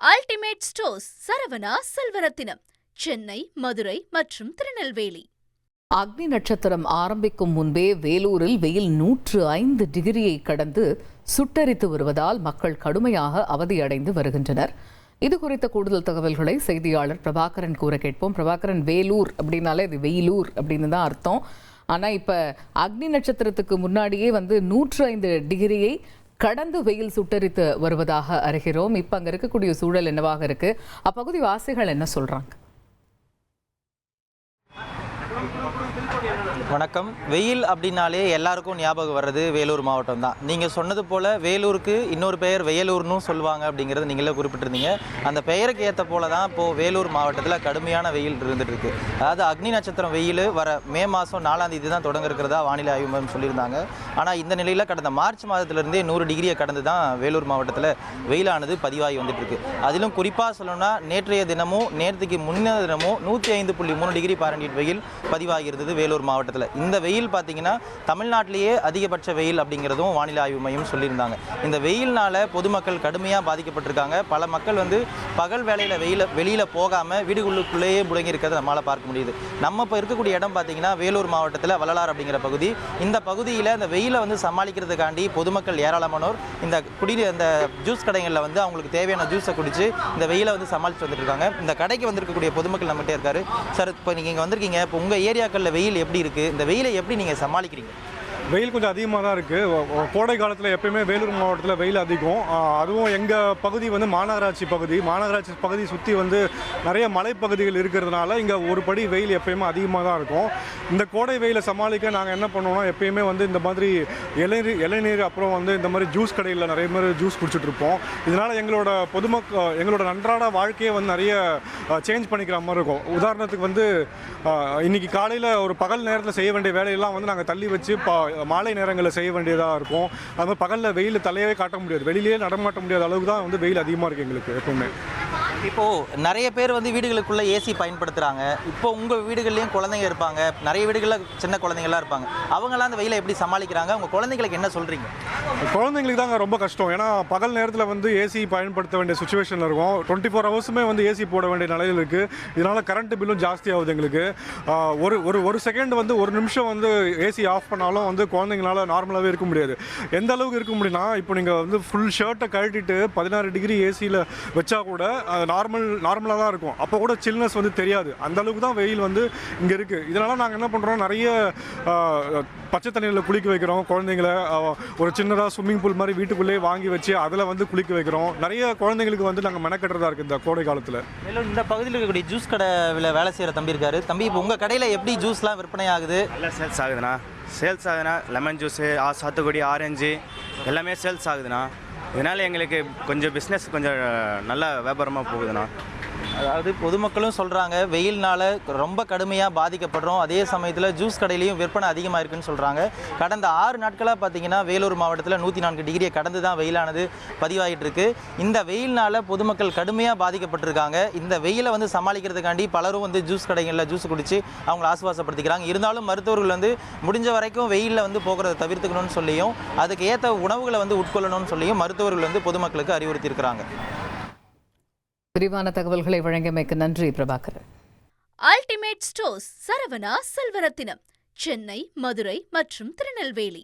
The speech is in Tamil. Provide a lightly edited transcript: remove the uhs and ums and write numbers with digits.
அல்டிமேட் ஸ்டோர்ஸ் சரவணா செல்வரத்தினம், சென்னை, மதுரை மற்றும் திருநெல்வேலி. அக்னி நட்சத்திரம் ஆரம்பிக்கும் முன்பே வேலூரில் வெயில் 105 டிகிரியை கடந்து சுட்டரித்து வருவதால் மக்கள் கடுமையாக அவதியடைந்து வருகின்றனர். இது குறித்த கூடுதல் தகவல்களை செய்தியாளர் பிரபாகரன் கூற கேட்போம். பிரபாகரன், வேலூர் அப்படின்னாலே இது வெயிலூர் அப்படின்னு தான் அர்த்தம். ஆனால் இப்போ அக்னி நட்சத்திரத்துக்கு முன்னாடியே 105 டிகிரியை கடந்து வெயில் சுட்டரித்து வருவதாக அறிகிறோம். இப்போ அங்கே இருக்கக்கூடிய சூழல் என்னவாக இருக்கு? அப்பகுதி வாசிகள் என்ன சொல்றாங்க? வணக்கம். வெயில் அப்படின்னாலே எல்லாருக்கும் ஞாபகம் வர்றது வேலூர் மாவட்டம் தான். நீங்கள் சொன்னது போல் வேலூருக்கு இன்னொரு பெயர் வெயலூர்னு சொல்லுவாங்க அப்படிங்கிறது நீங்களே குறிப்பிட்டிருந்தீங்க. அந்த பெயருக்கு ஏற்ற போல தான் இப்போது வேலூர் மாவட்டத்தில் கடுமையான வெயில் இருந்துட்டு இருக்கு. அதாவது அக்னி நட்சத்திரம் வெயில் வர மே மாதம் 4ஆம் தேதி தான் தொடங்க இருக்கிறதா வானிலை ஆய்வு மையம் சொல்லியிருந்தாங்க. ஆனால் இந்த நிலையில் கடந்த மார்ச் மாதத்திலிருந்தே 100 டிகிரியை கடந்து தான் வேலூர் மாவட்டத்தில் வெயிலானது பதிவாகி வந்துட்டு இருக்கு. அதிலும் குறிப்பாக சொல்லணும்னா நேற்றைய தினமும் நேற்றுக்கு முன்ன தினமும் 105.3 டிகிரி ஃபாரன்ஹீட் வெயில் பதிவாகி இருந்தது வேலூர் மாவட்டத்தில். இந்த வெயில் பார்த்தீங்கன்னா தமிழ்நாட்டிலேயே அதிகபட்ச வெயில் அப்படிங்கிறதும் வானிலை ஆய்வு மையம் சொல்லியிருந்தாங்க. இந்த வெயில்னால பொதுமக்கள் கடுமையாக பாதிக்கப்பட்டிருக்காங்க. பல மக்கள் பகல் வேளையில் வெளியில் போகாமல் வீடுகளுக்குள்ளேயே முடங்கி இருக்கிறத நம்மளால் பார்க்க முடியுது. நம்ம இப்போ இருக்கக்கூடிய இடம் பார்த்தீங்கன்னா வேலூர் மாவட்டத்தில் வள்ளலார் அப்படிங்கிற பகுதி. இந்த பகுதியில் இந்த வெயிலை சமாளிக்கிறதுக்காண்டி பொதுமக்கள் ஏராளமானோர் இந்த ஜூஸ் கடைகளில் அவங்களுக்கு தேவையான ஜூஸை குடிச்சு இந்த வெயிலை சமாளித்து வந்துட்டு இருக்காங்க. இந்த கடைக்கு வந்திருக்கக்கூடிய பொதுமக்கள் நம்மகிட்ட இருக்காரு. சார், இப்போ நீங்கள் இங்கே வந்திருக்கீங்க, இப்போ உங்கள் ஏரியாக்களில் வெயில் எப்படி இருக்குது? இந்த வெயிலை எப்படி நீங்கள் சமாளிக்கிறீங்க? வெயில் கொஞ்சம் அதிகமாக தான் இருக்குது. கோடை காலத்தில் எப்பயுமே வேலூர் மாவட்டத்தில் வெயில் அதிகம். அதுவும் எங்கள் பகுதி மாநகராட்சி பகுதி சுற்றி நிறைய மலைப்பகுதிகள் இருக்கிறதுனால இங்கே ஒரு படி வெயில் எப்பயுமே அதிகமாக தான் இருக்கும். இந்த கோடை வெயிலை சமாளிக்க நாங்கள் என்ன பண்ணுவோம்னா, எப்பயுமே இந்த மாதிரி இளநீர் அப்புறம் இந்த மாதிரி ஜூஸ் கடையில் நிறைய பேர் ஜூஸ் குடிச்சிட்ருப்போம். இதனால் எங்களோட அன்றாட வாழ்க்கையை நிறைய சேஞ்ச் பண்ணிக்கிற மாதிரி இருக்கும். உதாரணத்துக்கு இன்றைக்கி காலையில் ஒரு பகல் நேரத்தில் செய்ய வேண்டிய வேலையெல்லாம் நாங்கள் தள்ளி வச்சு மாலை நேரங்களில் செய்ய வேண்டியதாக இருக்கும். அது மாதிரி பகலில் வெயில் தலையவே காட்ட முடியாது, வெளியிலேயே நடமாட்ட முடியாத அளவுக்கு தான் வெயில் அதிகமாக இருக்குது எங்களுக்கு எப்பவுமே. இப்போது நிறைய பேர் வீடுகளுக்குள்ளே ஏசி பயன்படுத்துகிறாங்க. இப்போ உங்கள் வீடுகள்லேயும் குழந்தைங்க இருப்பாங்க, நிறைய வீடுகளில் சின்ன குழந்தைங்களாம் இருப்பாங்க. அவங்களாம் அந்த வெயிலை எப்படி சமாளிக்கிறாங்க? உங்கள் குழந்தைங்களுக்கு என்ன சொல்கிறீங்க? குழந்தைங்களுக்கு தாங்க ரொம்ப கஷ்டம். ஏன்னா பகல் நேரத்தில் ஏசி பயன்படுத்த வேண்டிய சுச்சுவேஷனில் இருக்கும். 24 ஹவர்ஸுமே ஏசி போட வேண்டிய நிலையில் இருக்குது. இதனால் கரண்ட் பில்லும் ஜாஸ்தி ஆகுது எங்களுக்கு. ஒரு செகண்ட் ஒரு நிமிஷம் ஏசி ஆஃப் பண்ணாலும் குழந்தைங்களால நார்மலாகவே இருக்க முடியாது. எந்த அளவுக்கு இருக்க முடியும்னா, இப்போ நீங்கள் ஃபுல் ஷர்ட்டை கழட்டிட்டு 16 டிகிரி ஏசியில் வச்சா கூட நார்மலாக தான் இருக்கும். அப்போ கூட சில்னஸ் தெரியாது. அந்த அளவுக்கு தான் வெயில் இங்கே இருக்குது. இதனால் நாங்கள் என்ன பண்ணுறோம், நிறைய பச்சை தண்ணியில் குளிக்க வைக்கிறோம். குழந்தைங்களை ஒரு சின்னதாக ஸ்விம்மிங் பூல் மாதிரி வீட்டுக்குள்ளேயே வாங்கி வச்சு அதில் குளிக்க வைக்கிறோம். நிறைய குழந்தைங்களுக்கு நாங்கள் மெனக்கட்டுறதா இருக்குது இந்த கோடை காலத்தில். மேலும் இந்த பகுதியில் இருக்கக்கூடிய ஜூஸ் கடையில் வேலை செய்கிற தம்பி இருக்காரு. தம்பி, இப்போ உங்கள் கடையில் எப்படி ஜூஸ்லாம் விற்பனை ஆகுது? நல்லா சேல்ஸ் ஆகுதுண்ணா. லெமன் ஜூஸு, சாத்துக்குடி, ஆரஞ்சு எல்லாமே சேல்ஸ் ஆகுதுண்ணா. இதனால் எங்களுக்கு கொஞ்சம் பிஸ்னஸ் கொஞ்சம் நல்ல வியாபாரமாக போகுதுண்ணா. அதாவது பொதுமக்களும் சொல்கிறாங்க, வெயில்னால் ரொம்ப கடுமையாக பாதிக்கப்படுறோம். அதே சமயத்தில் ஜூஸ் கடையிலையும் விற்பனை அதிகமாக இருக்குன்னு சொல்கிறாங்க. கடந்த 6 நாட்களாக பார்த்தீங்கன்னா வேலூர் மாவட்டத்தில் 104 டிகிரியை கடந்து தான் வெயிலானது பதிவாகிட்டு இருக்கு. இந்த வெயில்னால் பொதுமக்கள் கடுமையாக பாதிக்கப்பட்டிருக்காங்க. இந்த வெயிலை சமாளிக்கிறதுக்காண்டி பலரும் ஜூஸ் கடைகளில் ஜூஸ் குடித்து அவங்கள ஆசுவாசப்படுத்திக்கிறாங்க. இருந்தாலும் மருத்துவர்கள் முடிஞ்ச வரைக்கும் வெயிலில் போகிறத தவிர்த்துக்கணும்னு சொல்லியும் அதுக்கு ஏற்ற உணவுகளை உட்கொள்ளணும்னு சொல்லியும் மருத்துவர்கள் பொதுமக்களுக்கு அறிவுறுத்தியிருக்கிறாங்க. விரிவான தகவல்களை வழங்கியமைக்கு நன்றி பிரபாகரன். அல்டிமேட் ஸ்டோர்ஸ் சரவணா செல்வரத்தினம், சென்னை, மதுரை மற்றும் திருநெல்வேலி.